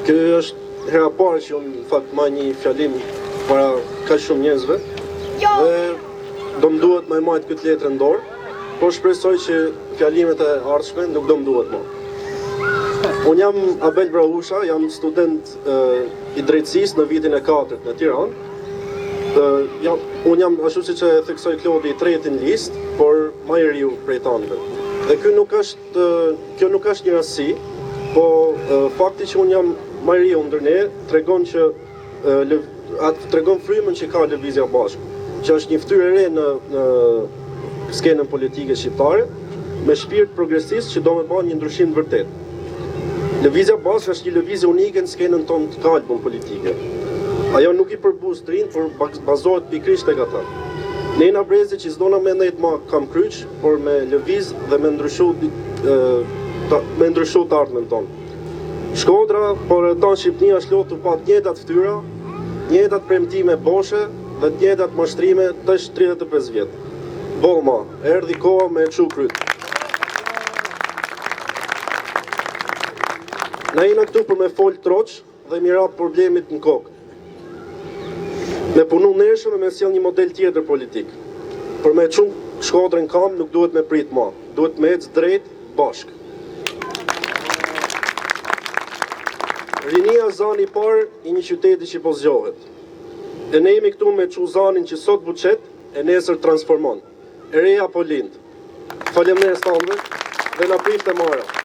Ky është hera parë që unë në fakt ma një fjalim para ka shumë njerëzve dhe do më duhet me majtë këtë letër në dorë, por shpresoj që fjalimet e ardhshme nuk do më duhet më. Unë jam Abel Brahusha, jam student i drejtësisë në vitin e 4 në Tiranë. Unë jam ashtu si që theksoi Klodi i 3 në listë, por më i riu prej tanëve. Dhe kjo nuk është një rasti, po fakti që unë jam më i riu ndër ne tregon që tregon frymën që ka lëvizja bashku, që është një fytyrë e re në skenën politike shqiptare, me shpirt progresist që do me bën një ndryshim të vërtet. Lëvizja bashkë është një lëvizje unike në skenën tonë të kalbën politike. Ajo nuk i përbuz të rinë, por bazohet pikërisht tek ata. Ne na brezi që s'dona me ndajt ma kam kryq, por me lëviz dhe me ndryshu të ardhmen tonë. Shkodra, por tonë Shqipnia është lotur pa të njëjtat fytyra, njëjtat premtime boshe dhe të njëjtat mashtrime tash 35 vjet. Bollma, erdhi koha me çu kryt. Na jena këtu për me fol troç dhe mi rap problemit në kokë. Me punu nërshëm e me sjell një model tjetër politik. Për me çunë Shkodrën kam nuk duhet me prit ma, duhet me ecë drejt bashk. Rinia zani parë i një qyteti që po zgjohet. E ne jemi këtu me çu zanin që sot buqet e nesër transformon. E reja po lind. Faleminderit tanëve dhe na prift e mara.